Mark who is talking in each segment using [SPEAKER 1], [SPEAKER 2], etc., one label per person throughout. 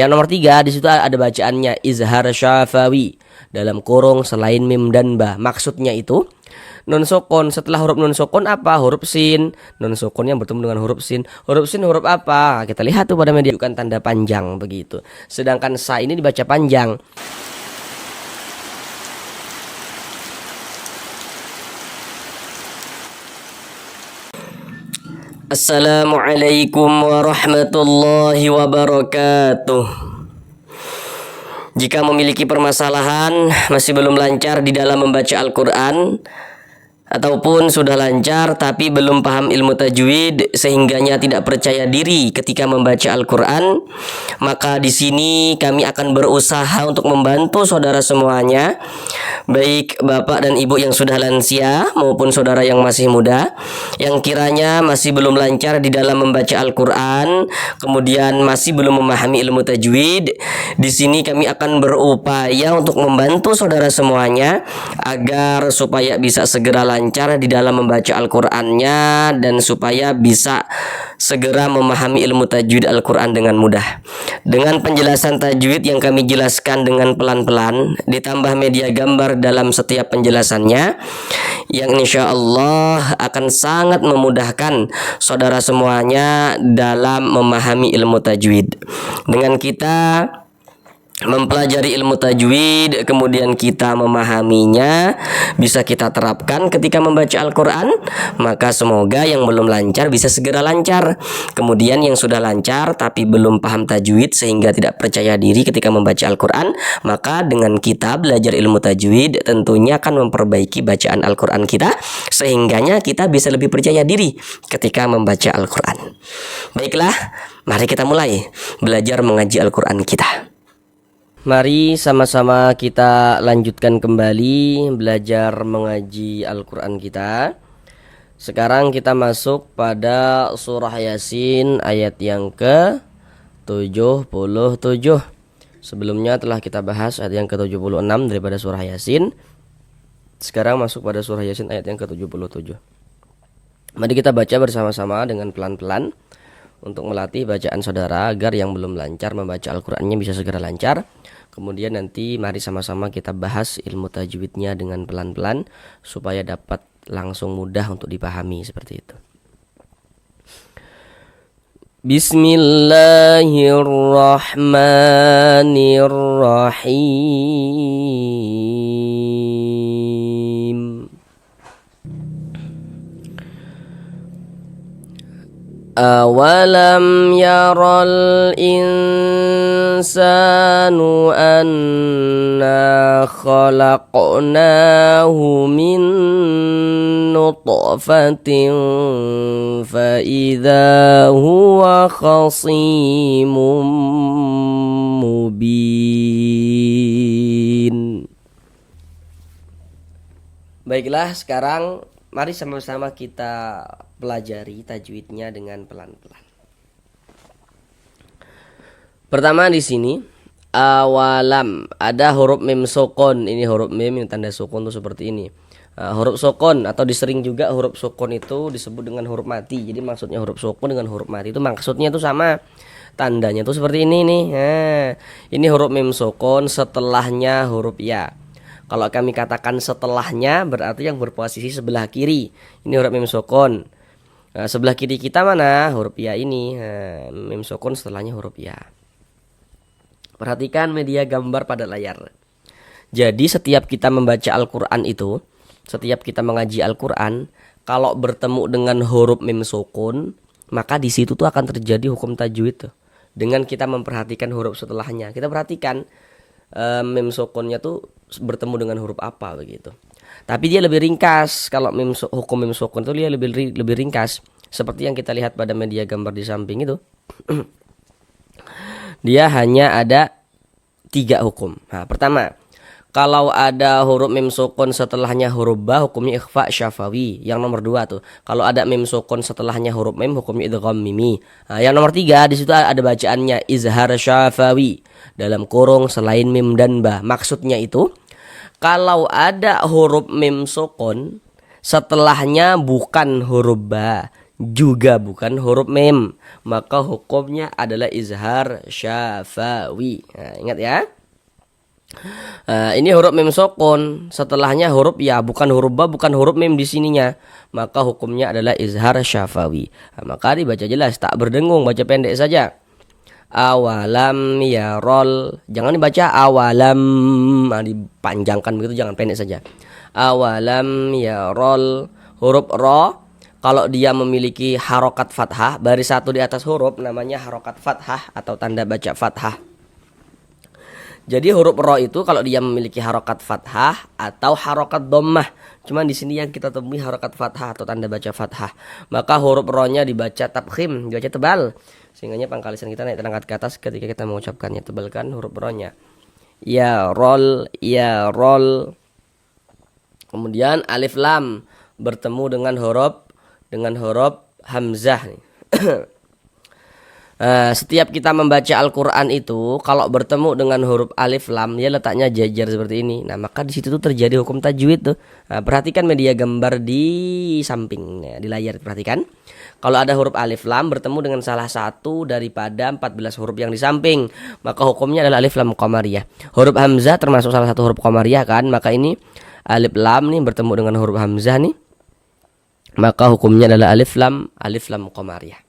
[SPEAKER 1] Yang nomor 3 di situ ada bacaannya izhar syafawi dalam kurung selain mim dan ba. Maksudnya itu nun sukun, setelah huruf nun sukun apa? Huruf sin. Nun sukun yang bertemu dengan huruf sin. Huruf sin huruf apa? Kita lihat tuh pada media bukan tanda panjang begitu. Sedangkan sa ini dibaca panjang. Assalamualaikum warahmatullahi wabarakatuh. Jika memiliki permasalahan, masih belum lancar di dalam membaca Al-Quran, ataupun sudah lancar tapi belum paham ilmu tajwid sehingganya tidak percaya diri ketika membaca Al-Quran, maka di sini kami akan berusaha untuk membantu saudara semuanya, baik bapak dan ibu yang sudah lansia maupun saudara yang masih muda, yang kiranya masih belum lancar di dalam membaca Al-Quran, kemudian masih belum memahami ilmu tajwid. Di sini kami akan berupaya untuk membantu saudara semuanya agar supaya bisa segera lancar di dalam membaca Al-Qur'annya dan supaya bisa segera memahami ilmu tajwid Al-Qur'an dengan mudah. Dengan penjelasan tajwid yang kami jelaskan dengan pelan-pelan, ditambah media gambar dalam setiap penjelasannya, yang insya Allah akan sangat memudahkan saudara semuanya dalam memahami ilmu tajwid. Dengan kita mempelajari ilmu tajwid, kemudian kita memahaminya, bisa kita terapkan ketika membaca Al-Quran, maka semoga yang belum lancar bisa segera lancar. Kemudian yang sudah lancar tapi belum paham tajwid sehingga tidak percaya diri ketika membaca Al-Quran, maka dengan kita belajar ilmu tajwid tentunya akan memperbaiki bacaan Al-Quran kita, sehingganya kita bisa lebih percaya diri ketika membaca Al-Quran. Baiklah, mari kita mulai belajar mengaji Al-Quran kita. Mari sama-sama kita lanjutkan kembali belajar mengaji Al-Quran kita. Sekarang kita masuk pada surah Yasin ayat yang ke-77. Sebelumnya telah kita bahas ayat yang ke-76 daripada surah Yasin. Sekarang masuk pada surah Yasin ayat yang ke-77. Mari kita baca bersama-sama dengan pelan-pelan untuk melatih bacaan saudara agar yang belum lancar membaca Al-Qur'annya bisa segera lancar. Kemudian nanti mari sama-sama kita bahas ilmu tajwidnya dengan pelan-pelan supaya dapat langsung mudah untuk dipahami seperti itu. Bismillahirrahmanirrahim. Awalam yaral insanu anna khalaqnahu min nutfatin fa idza huwa khasimun mubin. Baiklah, sekarang mari sama-sama kita pelajari tajwidnya dengan pelan-pelan. Pertama di sini awalam ada huruf mim sukun. Ini huruf mim yang tanda sukun tuh seperti ini. Huruf sukun atau disering juga huruf sukun itu disebut dengan huruf mati. Jadi maksudnya huruf sukun dengan huruf mati itu maksudnya itu sama. Tandanya tuh seperti ini nih. Ini huruf mim sukun, setelahnya huruf ya. Kalau kami katakan setelahnya berarti yang berposisi sebelah kiri. Ini huruf mim sukun. Sebelah kiri kita mana? Huruf ya ini. Mim sukun setelahnya huruf ya. Perhatikan media gambar pada layar. Jadi setiap kita membaca Al-Quran itu, setiap kita mengaji Al-Quran, kalau bertemu dengan huruf mim sukun, maka di situ tuh akan terjadi hukum tajwid tuh. Dengan kita memperhatikan huruf setelahnya. Kita perhatikan mim sukunnya tuh bertemu dengan huruf apa begitu. Tapi dia lebih ringkas. Kalau hukum mim sukun itu dia lebih ringkas. Seperti yang kita lihat pada media gambar di samping itu. Dia hanya ada 3 hukum. Nah, pertama, kalau ada huruf mim sukun setelahnya huruf ba, hukumnya ikhfa syafawi. Yang nomor 2 tuh, kalau ada mim sukun setelahnya huruf mim, hukumnya idgham mimi. Nah, yang nomor 3 di situ ada bacaannya izhar syafawi dalam kurung selain mim dan ba. Maksudnya itu, kalau ada huruf mim sukun setelahnya bukan huruf ba, juga bukan huruf mim, maka hukumnya adalah izhar syafawi. Nah, ingat ya. Ini huruf mim sukun, setelahnya huruf ya, bukan huruf ba, bukan huruf mim di sininya, maka hukumnya adalah izhar syafawi. Maka dibaca jelas, tak berdengung, baca pendek saja. Awalam yarol, jangan dibaca awalam, dipanjangkan begitu, jangan, pendek saja. Awalam yarol, huruf ro kalau dia memiliki harokat fathah, baris satu di atas huruf namanya harokat fathah atau tanda baca fathah. Jadi huruf ro itu kalau dia memiliki harokat fathah atau harokat dhammah. Cuman di sini yang kita temui harokat fathah atau tanda baca fathah. Maka huruf ro-nya dibaca tafkhim, dibaca tebal. Sehingga pangkalisan kita naik terangkat ke atas ketika kita mengucapkannya. Tebalkan huruf ro-nya. Ya rol, ya rol. Kemudian alif lam bertemu dengan huruf hamzah nih. Setiap kita membaca Al-Quran itu kalau bertemu dengan huruf alif lam, dia letaknya jajar seperti ini. Nah, maka di situ tuh terjadi hukum tajwid tuh. Perhatikan media gambar di samping, ya, di layar, perhatikan. Kalau ada huruf alif lam bertemu dengan salah satu daripada 14 huruf yang di samping, maka hukumnya adalah alif lam qamariyah. Huruf hamzah termasuk salah satu huruf qamariyah kan, maka ini alif lam nih bertemu dengan huruf hamzah nih, maka hukumnya adalah alif lam qamariyah.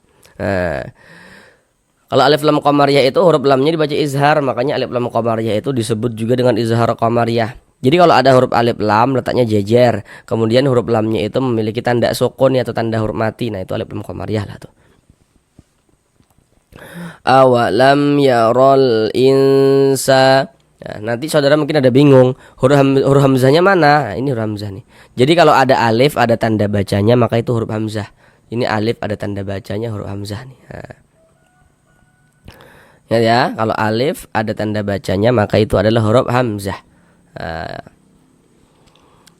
[SPEAKER 1] Kalau alif lam qamariyah itu huruf lamnya dibaca izhar, makanya alif lam qamariyah itu disebut juga dengan izhar qamariyah. Jadi kalau ada huruf alif lam letaknya jejer, kemudian huruf lamnya itu memiliki tanda sukun atau tanda huruf mati, nah itu alif lam qamariyah lah tuh. Awalam yarol insa. Nah, nanti saudara mungkin ada bingung, huruf hamzahnya mana? Nah, ini huruf hamzah nih. Jadi kalau ada alif ada tanda bacanya, maka itu huruf hamzah. Ini alif ada tanda bacanya, huruf hamzah nih. Ya, kalau alif ada tanda bacanya maka itu adalah huruf hamzah.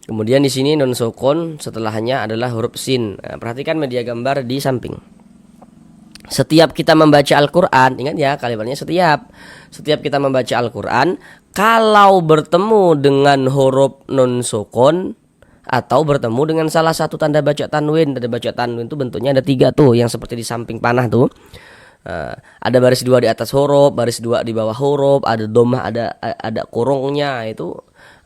[SPEAKER 1] Kemudian di sini nun sukun, setelahnya adalah huruf sin. Perhatikan media gambar di samping. Setiap kita membaca Al-Quran, ingat ya kalimatnya setiap kita membaca Al-Quran, kalau bertemu dengan huruf nun sukun atau bertemu dengan salah satu tanda baca tanwin. Tanda baca tanwin itu bentuknya ada 3 tuh, yang seperti di samping panah tuh. Ada baris 2 di atas huruf, baris 2 di bawah huruf, ada dhammah, ada kurungnya, itu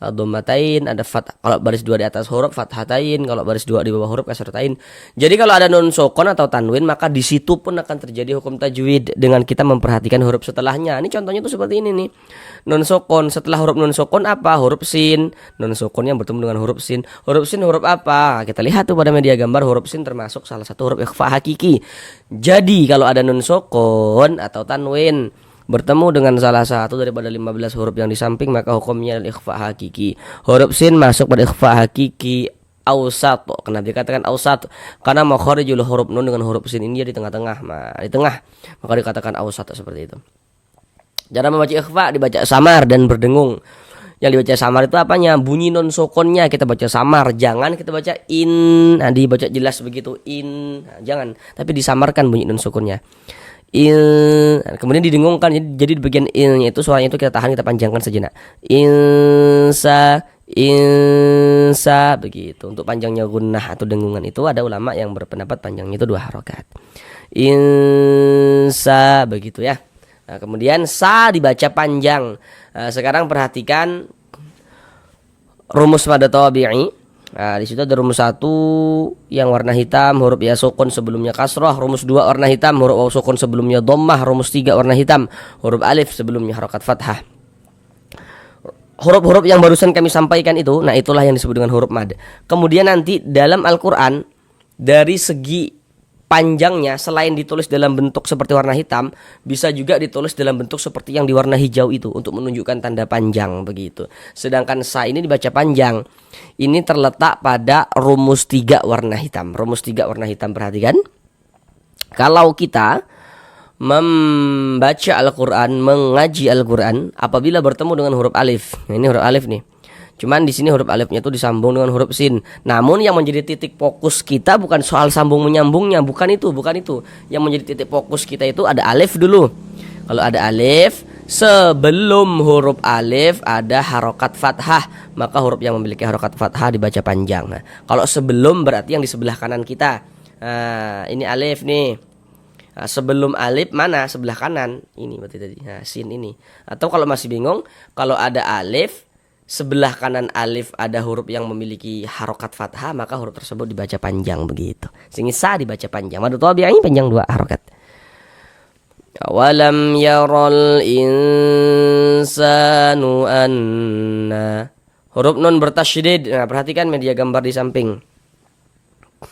[SPEAKER 1] dhammatain, ada fathah. Kalau baris 2 di atas huruf fathatain, kalau baris 2 di bawah huruf kasratain. Jadi kalau ada nun sukun atau tanwin, maka di situ pun akan terjadi hukum tajwid dengan kita memperhatikan huruf setelahnya. Ini contohnya tuh seperti ini nih. Nun sukun, setelah huruf nun sukun apa? Huruf sin. Nun sukun yang bertemu dengan huruf sin. Huruf sin huruf apa? Kita lihat tuh pada media gambar, huruf sin termasuk salah satu huruf ikhfa hakiki. Jadi kalau ada nun sukun atau tanwin bertemu dengan salah satu daripada 15 huruf yang di samping, maka hukumnya adalah ikhfa hakiki. Huruf sin masuk pada ikhfa hakiki ausat. Kenapa dikatakan ausat? Karena makharijul huruf nun dengan huruf sin ini di tengah-tengah. Di tengah, maka dikatakan ausat seperti itu. Cara membaca ikhfa dibaca samar dan berdengung. Yang dibaca samar itu apanya? Bunyi nun sukunnya kita baca samar, jangan kita baca in. Nah, dibaca jelas begitu in. Nah, jangan, tapi disamarkan bunyi nun sukunnya. In, kemudian didengungkan, jadi di bagian in-nya itu suaranya itu kita tahan, kita panjangkan sejenak. Insa begitu. Untuk panjangnya gunnah atau dengungan itu ada ulama yang berpendapat panjangnya itu 2 harokat. Insa begitu ya. Nah, kemudian sa dibaca panjang. Sekarang perhatikan rumus pada tabi'i. Nah, di situ ada rumus 1 yang warna hitam, huruf ya sukun sebelumnya kasrah, rumus 2 warna hitam, huruf waw sukun sebelumnya dhammah, rumus 3 warna hitam, huruf alif sebelumnya harokat fathah. Huruf-huruf yang barusan kami sampaikan itu, nah itulah yang disebut dengan huruf mad. Kemudian nanti dalam Al-Quran, dari segi panjangnya, selain ditulis dalam bentuk seperti warna hitam, bisa juga ditulis dalam bentuk seperti yang di warna hijau itu untuk menunjukkan tanda panjang begitu. Sedangkan sa ini dibaca panjang. Ini terletak pada rumus 3 warna hitam. Rumus 3 warna hitam, perhatikan. Kalau kita membaca Al-Quran, mengaji Al-Quran, apabila bertemu dengan huruf alif. Nah, ini huruf alif nih. Cuman di sini huruf alifnya itu disambung dengan huruf sin. Namun yang menjadi titik fokus kita bukan soal sambung menyambungnya, bukan itu. Yang menjadi titik fokus kita itu ada alif dulu. Kalau ada alif, sebelum huruf alif ada harokat fathah, maka huruf yang memiliki harokat fathah dibaca panjang. Nah, kalau sebelum berarti yang di sebelah kanan kita. Nah, ini alif nih. Nah, sebelum alif mana? Sebelah kanan. Ini berarti tadi. Nah, sin ini. Atau kalau masih bingung, kalau ada alif, sebelah kanan alif ada huruf yang memiliki harokat fathah, maka huruf tersebut dibaca panjang begitu. Sehingga sa dibaca panjang. Madu tabi'i panjang 2 harokat. Awalam yaral insanu anna. Huruf nun bertasydid. Nah, perhatikan media gambar di samping.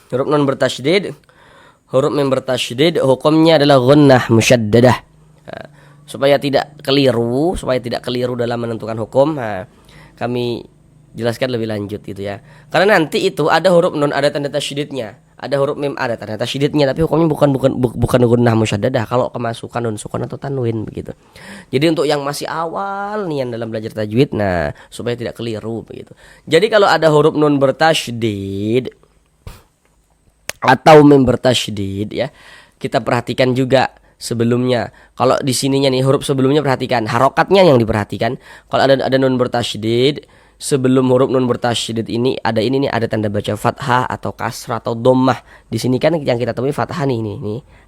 [SPEAKER 1] Huruf nun bertasydid. Huruf mim bertasydid hukumnya adalah gunnah musyaddadah. Nah, supaya tidak keliru dalam menentukan hukum, nah, kami jelaskan lebih lanjut gitu ya. Karena nanti itu ada huruf nun ada tanda tasydidnya. Ada huruf mim ada tanda tasydidnya, tapi hukumnya bukan gunnah musyaddadah kalau kemasukan nun sukun atau tanwin begitu. Jadi untuk yang masih awal nih yang dalam belajar tajwid, nah supaya tidak keliru begitu. Jadi kalau ada huruf nun bertasydid atau mim bertasydid ya, kita perhatikan juga sebelumnya. Kalau di sininya nih huruf sebelumnya perhatikan harokatnya yang diperhatikan. Kalau ada nun bertasydid, sebelum huruf nun bertasydid ini ada tanda baca fathah atau kasrah atau dhammah. Di sini kan yang kita temui fathah nih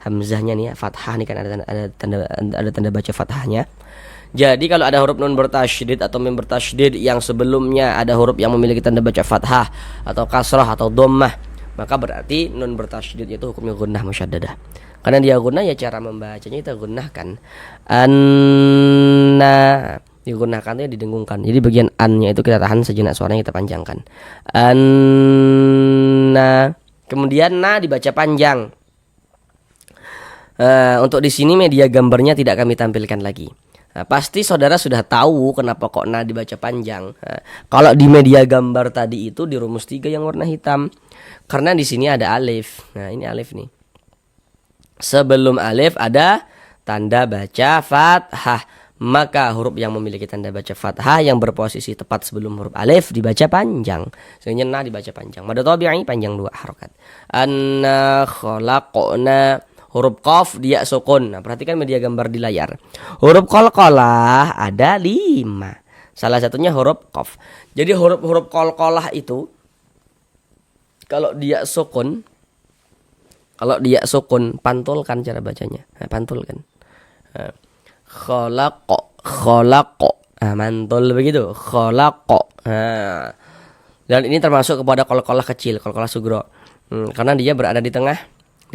[SPEAKER 1] hamzahnya nih ya, fathah nih kan ada tanda baca fathahnya. Jadi kalau ada huruf nun bertasydid atau mim bertasydid yang sebelumnya ada huruf yang memiliki tanda baca fathah atau kasrah atau dhammah, maka berarti nun bertasydid itu hukumnya gunnah musyaddadah. Karena dia gunnah ya cara membacanya kita gunnahkan. Anna digunakannya didengungkan. Jadi bagian an-nya itu kita tahan sejenak, suaranya kita panjangkan. Anna. Kemudian na dibaca panjang. Untuk di sini media gambarnya tidak kami tampilkan lagi. Nah, pasti saudara sudah tahu kenapa kok na dibaca panjang. Kalau di media gambar tadi itu di rumus 3 yang warna hitam. Karena di sini ada alif. Nah, ini alif nih. Sebelum alif ada tanda baca fathah. Maka huruf yang memiliki tanda baca fathah yang berposisi tepat sebelum huruf alif dibaca panjang. Sehingga na dibaca panjang. Mad tabi'i panjang 2 harokat. Anna khalaqna. Huruf qaf dia sukun. Nah, perhatikan media gambar di layar. Huruf qalqalah ada 5. Salah satunya huruf qaf. Jadi huruf qalqalah itu kalau dia sukun pantulkan cara bacanya. Nah, pantulkan. Khalaqo. Nah, mantul begitu. Khalaqo. Nah. Dan ini termasuk kepada qalqalah kecil, qalqalah sugro. Karena dia berada di tengah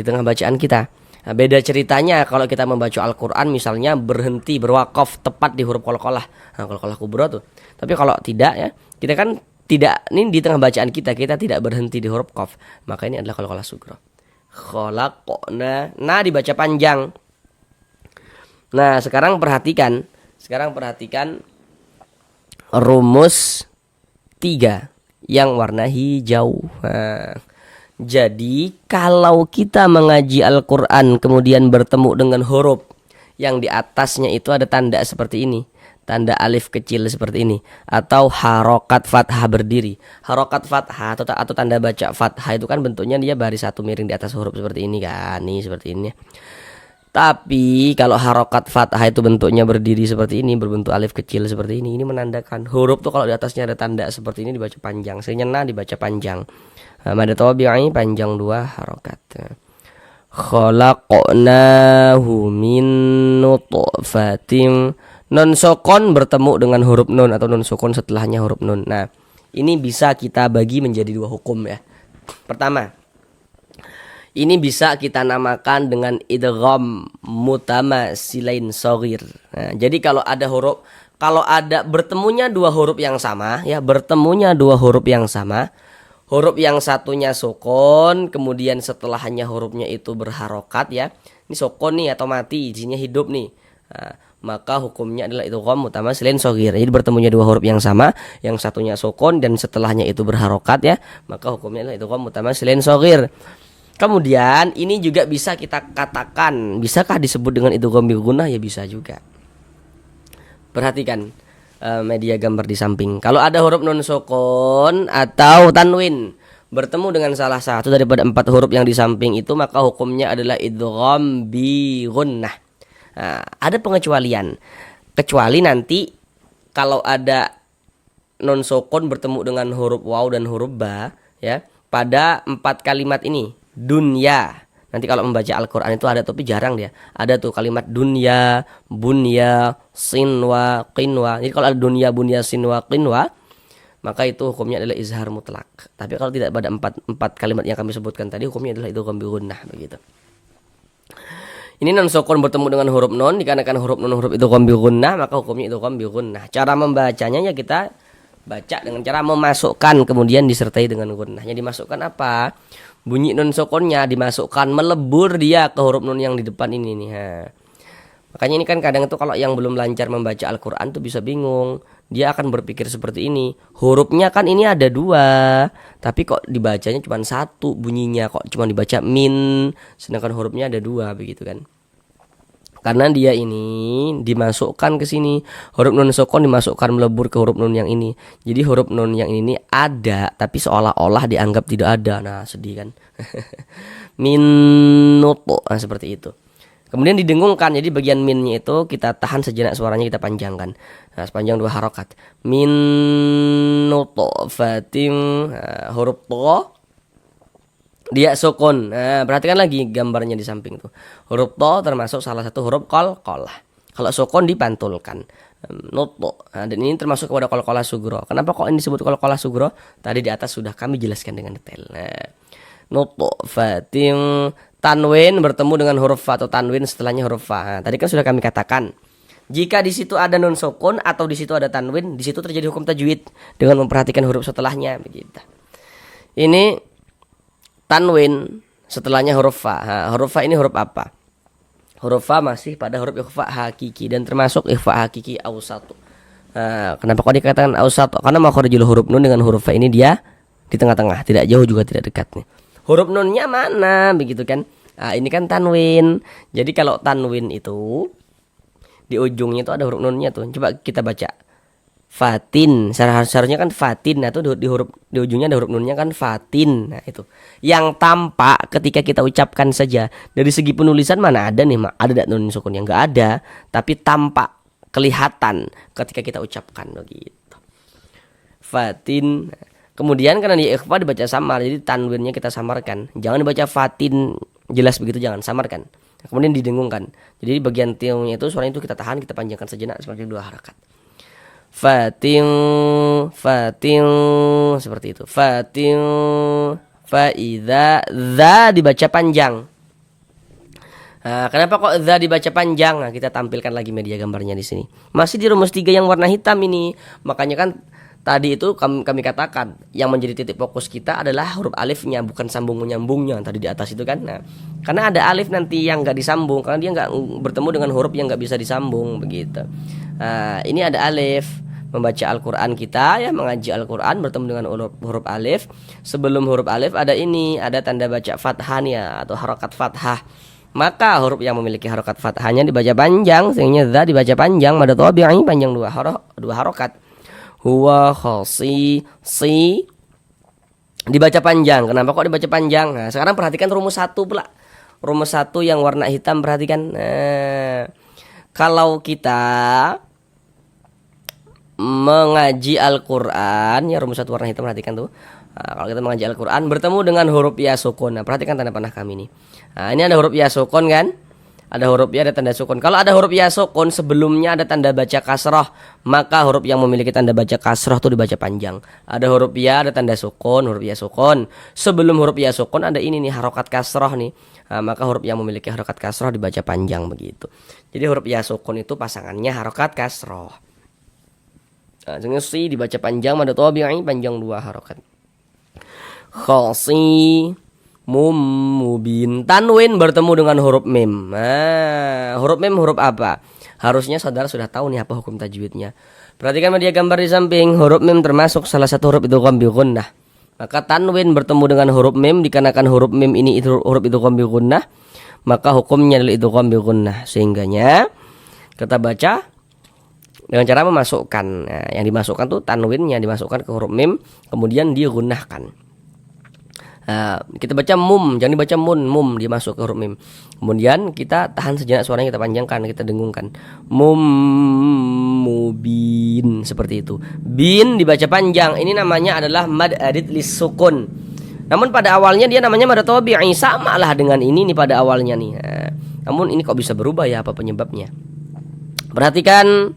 [SPEAKER 1] bacaan kita. Nah, beda ceritanya kalau kita membaca Al-Qur'an misalnya berhenti berwakaf tepat di huruf qalqalah. Nah, qalqalah kubro tuh. Tapi kalau tidak ya, kita kan tidak, ini di tengah bacaan kita tidak berhenti di huruf qaf. Maka ini adalah qalqalah sugro. Khalaqna. Nah dibaca panjang. Nah, sekarang perhatikan rumus 3 yang warna hijau. Nah, jadi kalau kita mengaji Al-Qur'an kemudian bertemu dengan huruf yang di atasnya itu ada tanda seperti ini, tanda alif kecil seperti ini, atau harokat fathah berdiri. Harokat fathah atau tanda baca fathah itu kan bentuknya dia baris satu miring di atas huruf seperti ini kan, nih seperti ini. Tapi kalau harokat fathah itu bentuknya berdiri seperti ini, berbentuk alif kecil seperti ini menandakan huruf tuh kalau di atasnya ada tanda seperti ini dibaca panjang. Sehingga dibaca panjang. Mad tabi'i panjang 2 harokat. Khalaqnahu min nutfatin. Nun sukun bertemu dengan huruf nun atau nun sukun setelahnya huruf nun. Nah, ini bisa kita bagi menjadi 2 hukum ya. Pertama, ini bisa kita namakan dengan idgham mutamasilain shaghir. Nah, jadi kalau ada bertemunya 2 huruf yang sama ya, huruf yang satunya sukun, kemudian setelahnya hurufnya itu berharokat ya. Ini sukun nih atau mati, isinya hidup nih. Nah, maka hukumnya adalah idgham mutamasilain shaghir. Jadi bertemunya 2 huruf yang sama, yang satunya sukun dan setelahnya itu berharokat ya, maka hukumnya adalah idgham mutamasilain shaghir. Kemudian ini juga bisa kita katakan, bisakah disebut dengan idgham bi gunnah? Ya bisa juga. Perhatikan media gambar di samping. Kalau ada huruf nun sukun atau tanwin bertemu dengan salah satu daripada 4 huruf yang di samping itu, maka hukumnya adalah idgham bi gunnah. Nah, ada pengecualian. Kecuali nanti kalau ada nun sukun bertemu dengan huruf waw dan huruf ba ya, pada 4 kalimat ini dunya. Nanti kalau membaca Al-Quran itu ada tapi jarang dia. Ada tuh kalimat dunya, bunya, sinwa, qinwa. Jadi kalau ada dunya, bunya, sinwa, qinwa, maka itu hukumnya adalah izhar mutlak. Tapi kalau tidak pada empat kalimat yang kami sebutkan tadi, hukumnya adalah idgham bi gunnah begitu. Ini non sukun bertemu dengan huruf non, dikarenakan huruf non huruf idgham bi gunnah, maka hukumnya idgham bi gunnah. Cara membacanya ya kita baca dengan cara memasukkan kemudian disertai dengan gunnahnya. Dimasukkan apa? Bunyi nun sukunnya dimasukkan, melebur dia ke huruf nun yang di depan ini nih. Makanya ini kan kadang itu kalau yang belum lancar membaca Al-Quran tuh bisa bingung. Dia akan berpikir seperti ini. Hurufnya kan ini ada 2, tapi kok dibacanya cuma 1 bunyinya, kok cuma dibaca min, sedangkan hurufnya ada 2 begitu kan. Karena dia ini dimasukkan ke sini, huruf nun sukun dimasukkan melebur ke huruf nun yang ini. Jadi huruf nun yang ini ada, tapi seolah-olah dianggap tidak ada. Nah sedih kan. Minuto, nah seperti itu. Kemudian didengungkan, jadi bagian minnya itu kita tahan sejenak suaranya, kita panjangkan. Nah sepanjang 2 harokat. Minuto fatim, nah, huruf to dia sukun. Nah, perhatikan lagi gambarnya di samping tuh. Huruf to termasuk salah satu huruf qalqalah. Kalau sukun dipantulkan. Nuto. Nah, dan ini termasuk kepada qalqalah sugro. Kenapa kok ini disebut qalqalah sugro? Tadi di atas sudah kami jelaskan dengan detail. Nah, nuto fatim, tanwin bertemu dengan huruf fa atau tanwin setelahnya huruf fa. Nah, tadi kan sudah kami katakan, jika di situ ada nun sukun atau di situ ada tanwin, di situ terjadi hukum tajwid dengan memperhatikan huruf setelahnya begitu. Ini tanwin setelahnya huruf fa. Nah, huruf fa ini huruf apa? Huruf fa masih pada huruf ikhfa hakiki dan termasuk ikhfa hakiki awsat. Nah, kenapa kok dikatakan awsat? Karena makharijul huruf nun dengan huruf fa ini dia di tengah-tengah, tidak jauh juga tidak dekat nih. Huruf nunnya mana begitu kan? Nah, ini kan tanwin. Jadi kalau tanwin itu di ujungnya itu ada huruf nunnya tuh. Coba kita baca. Fatin, seharusnya kan fatin. Nah itu di ujungnya ada huruf nunnya kan fatin. Nah itu yang tampak ketika kita ucapkan saja. Dari segi penulisan mana ada nih mak? Ada tidak nun sukun? Yang nggak ada, tapi tampak kelihatan ketika kita ucapkan begitu. Fatin. Kemudian karena di ikhfa dibaca samar, jadi tanwinnya kita samarkan. Jangan dibaca fatin jelas begitu, jangan samarkan. Kemudian didengungkan. Jadi bagian tiungnya itu suaranya itu kita tahan, kita panjangkan sejenak seperti 2 harakat. Fatin, fatin seperti itu. Fatin, faida, za dibaca panjang. Nah, kenapa kok za dibaca panjang? Nah, kita tampilkan lagi media gambarnya di sini. Masih di rumus 3 yang warna hitam ini. Makanya kan tadi itu kami katakan yang menjadi titik fokus kita adalah huruf alifnya, bukan sambung menyambungnya tadi di atas itu kan. Nah, karena ada alif nanti yang nggak disambung, karena dia nggak bertemu dengan huruf yang nggak bisa disambung begitu. Nah, ini ada alif. Membaca Al-Quran kita ya, mengaji Al-Quran bertemu dengan huruf alif. Sebelum huruf alif ada ini, ada tanda baca fathahnya atau harokat fathah. Maka huruf yang memiliki harokat fathahnya dibaca panjang, sehingga za dibaca panjang, mad tabi'i panjang 2 harokat. Huwa khasi si dibaca panjang. Kenapa kok dibaca panjang? Nah, sekarang perhatikan rumus 1 pula. Rumus 1 yang warna hitam, perhatikan. Nah, kalau kita mengaji Al-Quran ya, rumus 1 warna hitam, perhatikan tuh. Nah, kalau kita mengaji Al-Quran bertemu dengan huruf ya sukun. Nah, perhatikan tanda panah kami nih. Nah, ini ada huruf ya sukun kan? Ada huruf ya, ada tanda sukun. Kalau ada huruf ya sukun sebelumnya ada tanda baca kasroh, maka huruf yang memiliki tanda baca kasroh itu dibaca panjang. Ada huruf ya, ada tanda sukun, huruf ya sukun. Sebelum huruf ya sukun ada ini nih harokat kasroh nih. Nah, maka huruf yang memiliki harokat kasroh dibaca panjang begitu. Jadi huruf ya sukun itu pasangannya harokat kasroh. Nah, si dibaca panjang, mad tabi'i panjang 2 harokat. Khasi mubin, tanwin bertemu dengan huruf mim. Nah, huruf mim huruf apa? Harusnya saudara sudah tahu nih apa hukum tajwidnya. Perhatikan media gambar di samping. Huruf mim termasuk salah satu huruf idgham bi gunnah. Maka tanwin bertemu dengan huruf mim, dikarenakan huruf mim ini huruf idgham bi gunnah, maka hukumnya adalah idgham bi gunnah. Sehingganya kita baca dengan cara memasukkan. Nah, yang dimasukkan tuh tanwinnya dimasukkan ke huruf mim, kemudian digunnahkan. Nah, kita baca mum, jangan dibaca mum dimasuk ke huruf mim. Kemudian kita tahan sejenak suaranya, kita panjangkan, kita dengungkan. Mubin seperti itu. Bin dibaca panjang. Ini namanya adalah mad arid lis sukun. Namun pada awalnya dia namanya mad tabi'i, sama lah dengan ini nih pada awalnya nih. Nah, namun ini kok bisa berubah ya, apa penyebabnya? Perhatikan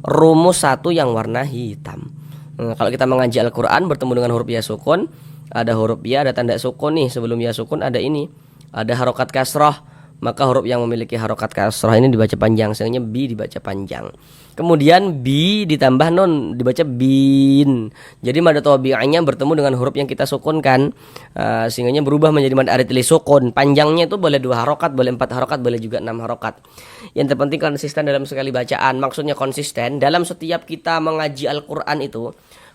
[SPEAKER 1] rumus satu yang warna hitam. Kalau kita mengaji Al-Quran bertemu dengan huruf ya sukun, ada huruf ya, ada tanda sukun nih. Sebelum ya sukun ada ini, ada harokat kasroh. Maka huruf yang memiliki harokat kasroh ini dibaca panjang, sehingga bi dibaca panjang. Kemudian bi ditambah nun dibaca bin. Jadi mad tabi'iynya bertemu dengan huruf yang kita sukunkan, sehingga berubah menjadi mad arid li sukun. Panjangnya itu boleh 2 harokat, boleh 4 harokat, boleh juga 6 harokat. Yang terpenting konsisten dalam sekali bacaan. Maksudnya konsisten dalam setiap kita mengaji Al-Quran itu.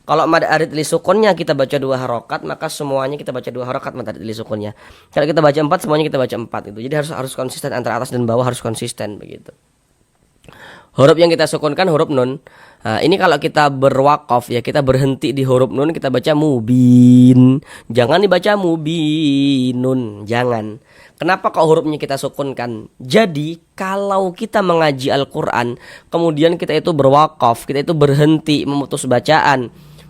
[SPEAKER 1] Kalau mad arid li sukunnya kita baca 2 harokat, maka semuanya kita baca 2 harokat mad arid li sukunnya. Kalau kita baca 4, semuanya kita baca 4 itu. Jadi harus konsisten, antara atas dan bawah harus konsisten begitu. Huruf yang kita sukunkan huruf nun. Nah, ini kalau kita berwakaf ya, kita berhenti di huruf nun, kita baca mubin. Jangan dibaca mubinun, jangan. Kenapa kok hurufnya kita sukunkan? Jadi kalau kita mengaji Al-Quran, kemudian kita itu berwakaf, kita itu berhenti, memutus bacaan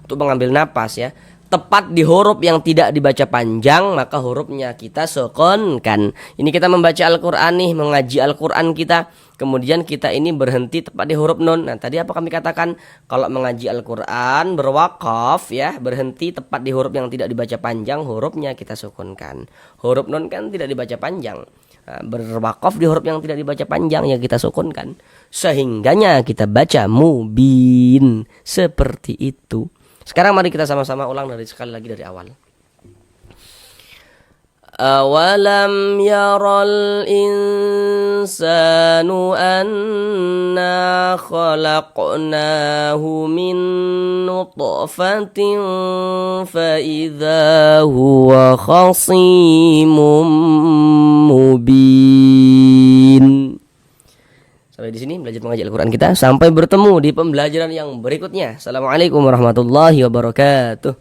[SPEAKER 1] untuk mengambil napas ya, tepat di huruf yang tidak dibaca panjang, maka hurufnya kita sukunkan. Ini kita membaca Al-Quran nih, mengaji Al-Quran kita, kemudian kita ini berhenti tepat di huruf nun. Nah tadi apa kami katakan? Kalau mengaji Al-Quran berwakaf ya, berhenti tepat di huruf yang tidak dibaca panjang, hurufnya kita sukunkan. Huruf nun kan tidak dibaca panjang. Nah, berwakaf di huruf yang tidak dibaca panjang ya kita sukunkan, sehingganya kita baca mubin. Seperti itu. Sekarang mari kita sama-sama ulang sekali lagi dari awal. Awalam yaral insanu anna khalaqnahu min nutfatin fa idza huwa khasimun mubin. Sampai di sini belajar mengaji Al-Quran kita. Sampai bertemu di pembelajaran yang berikutnya. Assalamualaikum warahmatullahi wabarakatuh.